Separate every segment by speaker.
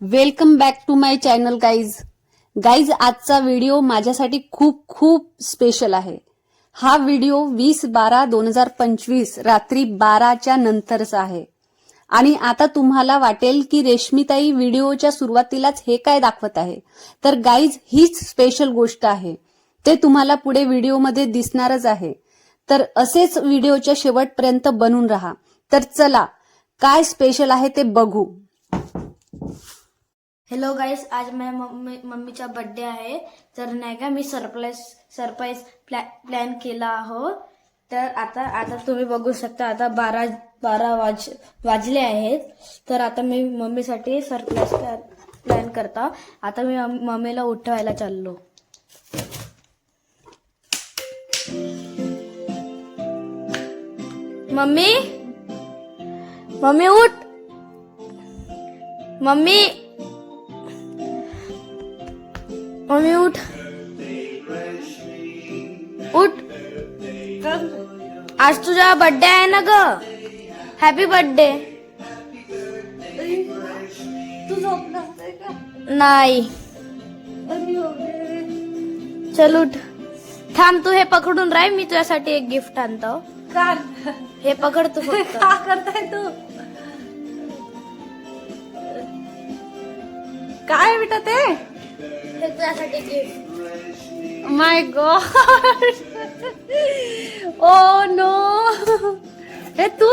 Speaker 1: Welcome back to my channel guys आजचा video माझ्यासाठी खूप खूप स्पेशल आहे। हा व्हिडिओ 20/12/2025 रात्री 12च्या नंतरचा आहे। आणि आता तुम्हाला वाटेल की रेशमीताई व्हिडिओच्या सुरुवातीलाच हे काय दाखवत आहे, तर गाईज हीच स्पेशल गोष्ट आहे। ते तुम्हाला पुढे व्हिडिओमध्ये दिसणारच आहे। तर असेच व्हिडिओच्या शेवटपर्यंत बनून राहा। तर चला काय स्पेशल आहे ते बघू।
Speaker 2: हेलो गाइस, आज मैं मम्मीचा बर्थडे आहे, तर नाही का मी सरप्राईज प्लॅन केला हो। तर आता तुम्ही बघू शकता, आता 12 वाजले आहेत। तर आता मी मम्मीसाठी सरप्राईज प्लॅन करता। आता मी मम्मीला उठवायला चाललो। मम्मी मम्मी उठ, मम्मी मम्मी उठ उठ, आज तुझा बर्थडे आहे ना ग। Happy birthday.
Speaker 1: तू झोपला का?
Speaker 2: नाही, चल उठ। थांब, तू हे पकडून राह, मी तुझ्यासाठी एक गिफ्ट आणतो।
Speaker 1: का
Speaker 2: हे पकड तू फक्त।
Speaker 1: का करताय तू? काय बेटा ते?
Speaker 2: हे तुझ्यासाठी गिफ्ट।
Speaker 1: माय गॉड, ओ नो। हे तू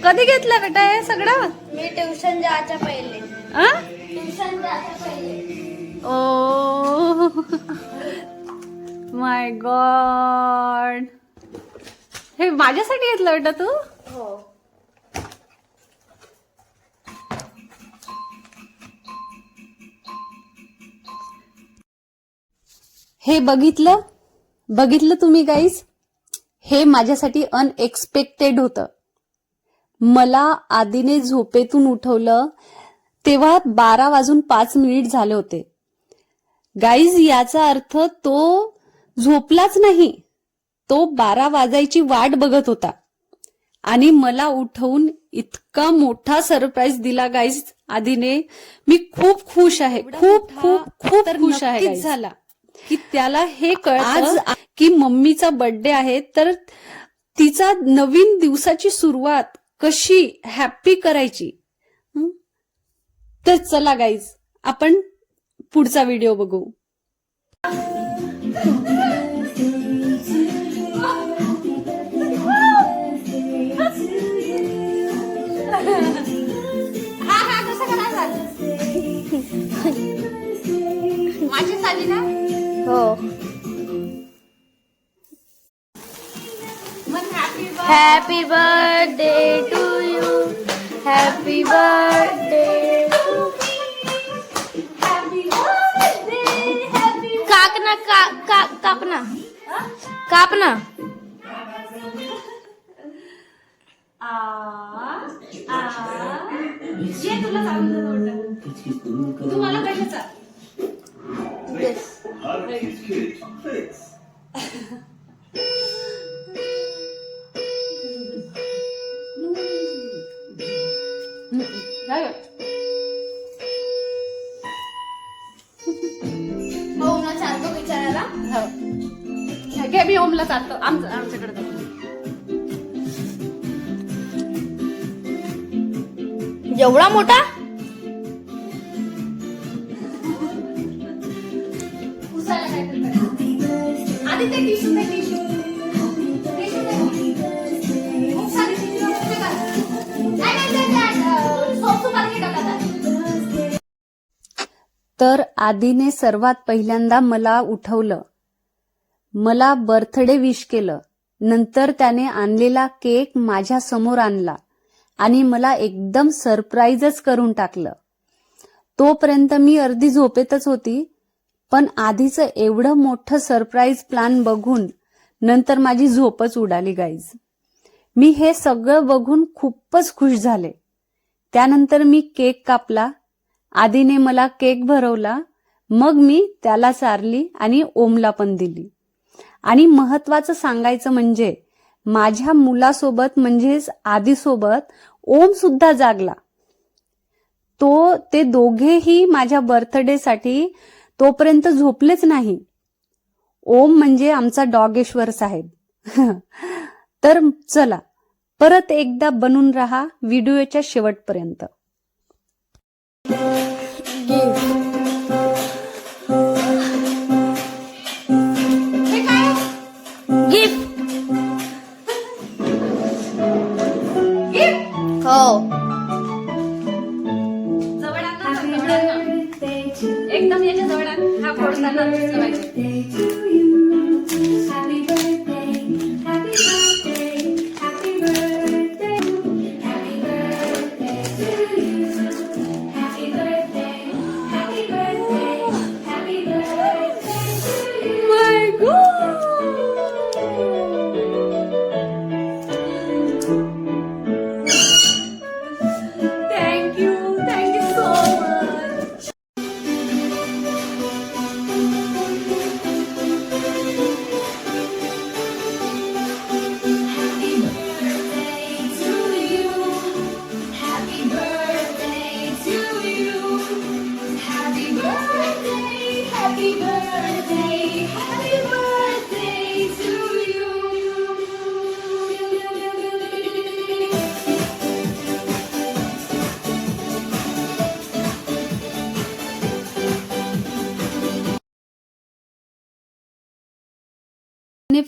Speaker 1: कधी घेतलं बेटा हे सगळं?
Speaker 2: मी ट्युशन जायच्या पहिले। ट्युशन जायच्या पहिले।
Speaker 1: ओ माय गॉड, हे माझ्यासाठी घेतलं बेटा तू?
Speaker 2: हो।
Speaker 1: हे बघितलं तुम्ही गाईज? हे माझ्यासाठी अनएक्सपेक्टेड होतं। मला आधीने झोपेतून उठवलं तेव्हा 12:05 झाले होते। गाईज याचा अर्थ तो झोपलाच नाही, तो 12 वाजायची वाट बघत होता आणि मला उठवून इतका मोठा सरप्राईज दिला गाईज आधीने। मी खूप खुश आहे, खूप खूप खूप खुश आहे झाला की त्याला हे कळलं की मम्मीचा बर्थडे आहे, तर तिचा नवीन दिवसाची सुरुवात कशी हॅपी करायची। तर चला गाईज, आपण पुढचा व्हिडिओ बघू। माझी साली ना?
Speaker 2: हो। Happy birthday to you, happy birthday. कापना
Speaker 1: जे तुला चांगलं तुम्हाला कशाचा?
Speaker 2: चालतो विचारायला।
Speaker 1: घे, मी ओमला चालतो, आमच्याकडे
Speaker 2: एवढा मोठा?
Speaker 1: आधी ते टिश्यू तर आधीने सर्वात पहिल्यांदा मला उठवलं, मला बर्थडे विश केलं। नंतर त्याने आणलेला केक माझ्या समोर आणला आणि मला एकदम सरप्राईजच करून टाकलं। तोपर्यंत मी अर्धी झोपेतच होती, पण आधीचं एवढं मोठं सरप्राईज प्लॅन बघून नंतर माझी झोपच उडाली गाईज। मी हे सगळं बघून खूपच खुश झाले। त्यानंतर मी केक कापला, आधीने मला केक भरवला, मग मी त्याला चारली आणि ओमला पण दिली। आणि महत्वाचं सांगायचं म्हणजे माझ्या मुलासोबत म्हणजेच आधीसोबत ओम सुद्धा जागला। ते दोघेही माझ्या बर्थडेसाठी तोपर्यंत झोपलेच नाही. ओम म्हणजे आमचा डॉगेश्वर साहेब. तर चला परत एकदा बनून राहा व्हिडिओच्या शेवटपर्यंत.
Speaker 2: हो
Speaker 1: एकदम याच्या जवळ हा फोडताना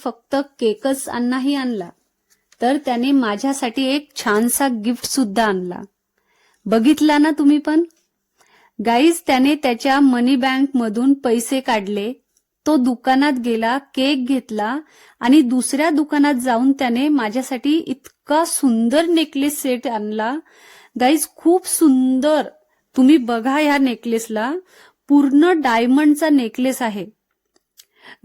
Speaker 1: फक्त केकच नाही आणला तर त्याने माझ्यासाठी एक छानसा गिफ्ट सुद्धा आणला. बघितला ना तुम्ही पण गाईज. त्याने त्याच्या मनी बँक मधून पैसे काढले, तो दुकानात गेला, केक घेतला आणि दुसऱ्या दुकानात जाऊन त्याने माझ्यासाठी इतका सुंदर नेकलेस सेट आणला. गाईज खूप सुंदर. तुम्ही बघा या नेकलेसला, पूर्ण डायमंडचा नेकलेस आहे.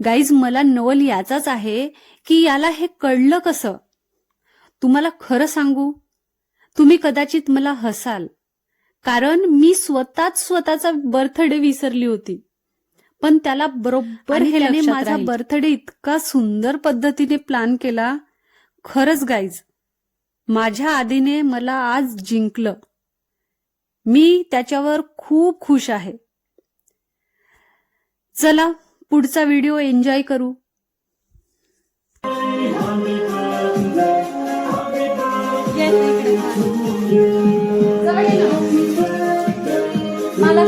Speaker 1: गाईज मला नवल याचाच आहे की याला हे कळलं कसं. तुम्हाला खरं सांगू, तुम्ही कदाचित मला हसाल, कारण मी स्वतःचा बर्थडे विसरली होती. पण त्याला बरोबर हे लक्षात माझा राहील. बर्थडे इतका सुंदर पद्धतीने प्लॅन केला. खरंच गाईज माझ्या आधीने मला आज जिंकलं. मी त्याच्यावर खूप खुश आहे. चला पुढचा व्हिडिओ एन्जॉय करू. मला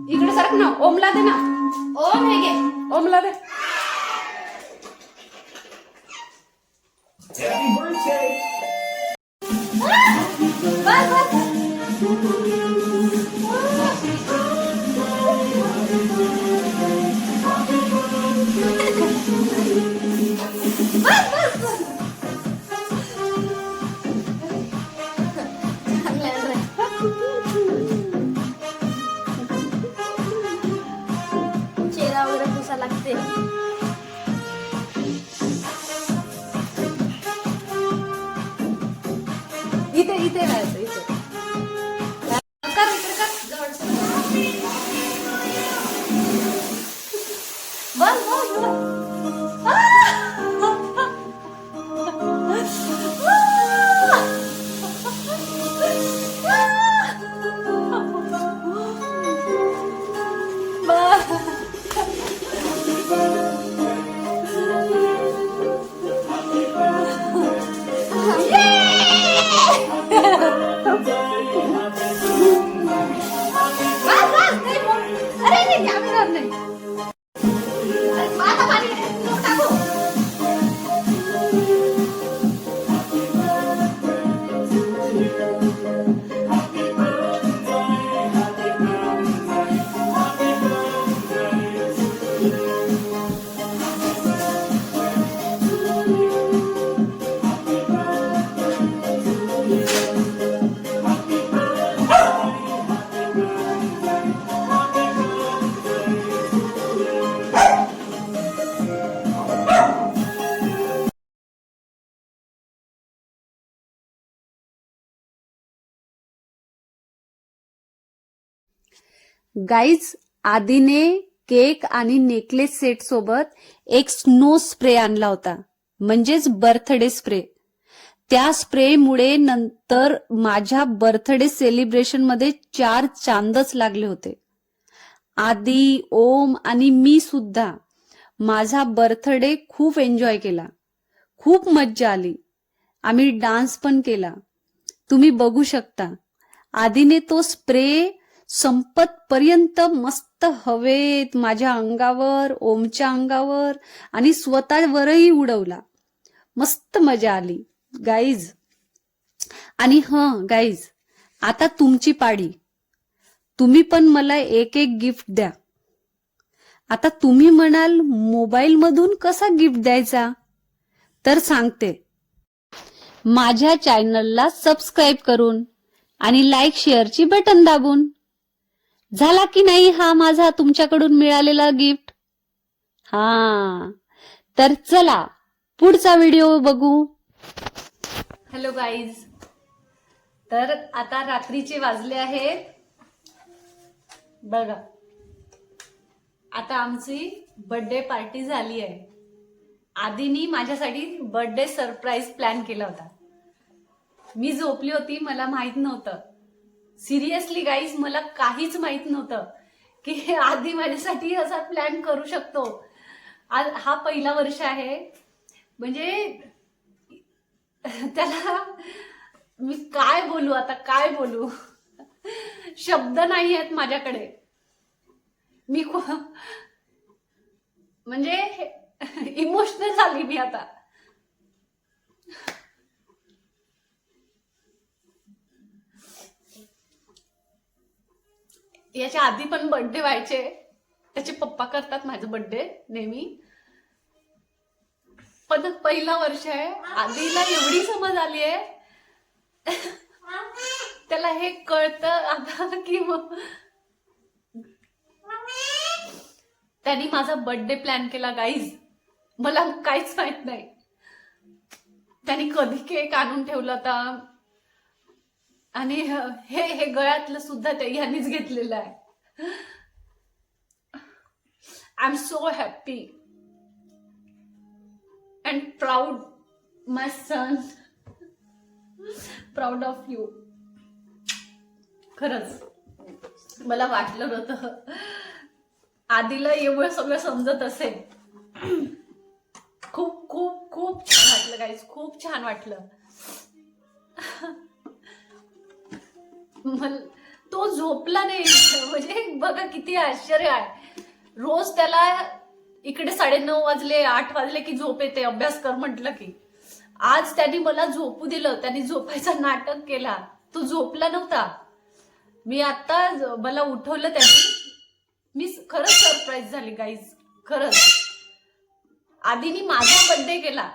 Speaker 1: इकडे सरक ना. ओमला दे ना.
Speaker 2: ओम हे घे.
Speaker 1: ओमला दे.
Speaker 2: चेहरा वगैरे पुसा लागते.
Speaker 1: इथे इथे राहायचं इथे. गाईज, आधीने केक आणि नेकलेस सेट सोबत एक स्नो स्प्रे आणला होता, म्हणजेच बर्थडे स्प्रे. त्या स्प्रेमुळे नंतर माझ्या बर्थडे सेलिब्रेशन मध्ये 4 चांदच लागले होते. आदी, ओम आणि मी सुद्धा माझा बर्थडे खूप एन्जॉय केला. खूप मज्जा आली. आम्ही डान्स पण केला. तुम्ही बघू शकता. आधीने तो स्प्रे संपतपर्यंत मस्त हवेत माझ्या अंगावर, ओमच्या अंगावर आणि स्वतःवरही उडवला. मस्त मजा आली गाईज. आणि गाईज, आता तुमची पाळी. तुम्ही पण मला एक एक गिफ्ट द्या. आता तुम्ही म्हणाल मोबाईल मधून कसा गिफ्ट द्यायचा, तर सांगते. माझ्या चॅनलला सबस्क्राईब करून आणि लाईक शेअरची बटन दाबून. झाला की नाही हा माझा तुमच्याकडून मिळालेला गिफ्ट? तर चला पुढचा व्हिडिओ बघू. हॅलो गाईज, तर आता रात्रीचे वाजले आहेत बघा. आता आमची बर्थडे पार्टी झाली आहे. आधीनी माझ्यासाठी बर्थडे सरप्राईज प्लॅन केला होता. मी झोपली होती, मला माहित नव्हतं. सिरियसली गाईज, मला काहीच माहित नव्हतं की आधी माझ्यासाठी असा प्लॅन करू शकतो. आज हा पहिला वर्ष आहे, म्हणजे त्याला मी काय बोलू आता, काय बोलू, शब्द नाही आहेत माझ्याकडे. मी म्हणजे इमोशनल झाली मी आता. याच्या आधी पण बर्थडे व्हायचे, त्याचे पप्पा करतात माझं बर्थडे नेहमी. पण पहिला वर्ष आहे, आधीला एवढी समज आली आहे, त्याला हे कळतं आता की त्यांनी माझा बर्थडे प्लॅन केला गाईज. मला काहीच माहित नाही. त्यांनी कधी केक आणून ठेवला होता आणि हे गळ्यातलं सुद्धा यांनीच घेतलेलं आहे. I am so happy and proud my son. Proud of you. खरंच मला वाटलं नव्हतं आधीला एवढं सगळं समजत असेल. खूप खूप खूप छान वाटलं गाईज, खूप छान वाटलं. तो झोपला नाही, म्हणजे बघा किती आश्चर्य आहे. रोज त्याला इकडे 9:30 वाजले, 8 वाजले की झोप येते, अभ्यास कर म्हटलं की. आज त्यांनी मला झोपू दिलं, त्यांनी झोपायचं नाटक केला. तो झोपला नव्हता. मी आता मला उठवलं त्यांनी. मी खरंच सरप्राईज झाली गाईज, खरंच. आधीनी माझा बर्थडे केला.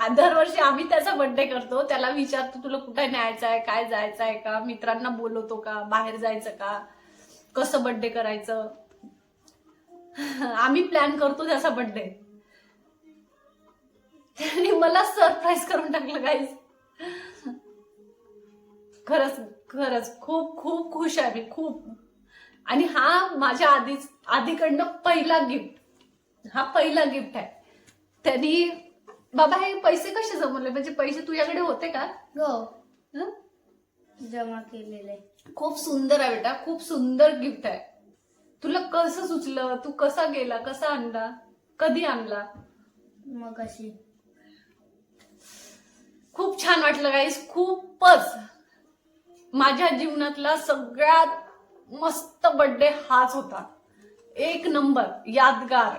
Speaker 1: दरवर्षी आम्ही त्याचा बर्थडे करतो. त्याला विचारतो तुला कुठे न्यायचं आहे, काय जायचं आहे का, मित्रांना बोलवतो का, बाहेर जायचं का, कसं बर्थडे करायचं, आम्ही प्लॅन करतो त्याचा बर्थडे. त्याने मला सरप्राईज करून टाकलं गाईज. खरंच खरंच खूप खूप खुश आहे मी, खूप. आणि हा माझ्या आधीकडनं पहिला गिफ्ट, हा पहिला गिफ्ट आहे. त्यांनी बाबा हे पैसे कसे जमवले, म्हणजे पैसे तुझ्याकडे होते का?
Speaker 2: हो, जमा केलेले.
Speaker 1: खूप सुंदर आहे बेटा, खूप सुंदर गिफ्ट आहे. तुला कसं सुचलं, तू कसा गेला, कसा आणला, कधी आणला?
Speaker 2: मग अशी
Speaker 1: खूप छान वाटलं गाईस, खूपच. माझ्या जीवनातला सगळ्यात मस्त बर्थडे हाच होता. एक नंबर, यादगार.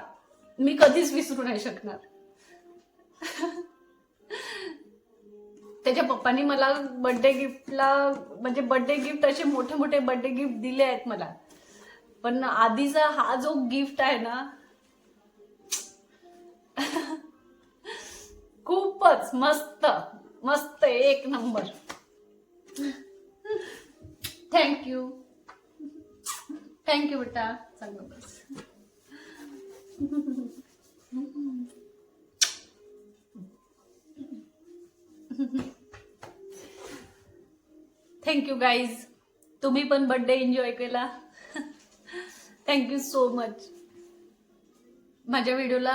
Speaker 1: मी कधीच विसरू नाही शकणार. त्याच्या पप्पांनी मला बर्थडे गिफ्टला, म्हणजे बर्थडे गिफ्ट असे मोठे मोठे बर्थडे गिफ्ट दिले आहेत मला. पण आधीचा हा जो गिफ्ट आहे ना, खूपच मस्त मस्त, एक नंबर. थँक्यू थँक्यू बेटा. चांगलं बस. Thank you guys. तुम्ही पण बर्थडे एन्जॉय केला. Thank you so much. माझ्या व्हिडिओला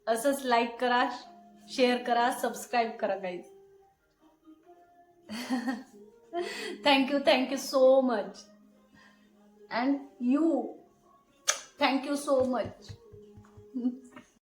Speaker 1: असंच लाईक करा, शेअर करा, सबस्क्राईब करा guys. Thank you so much. And you thank you so much.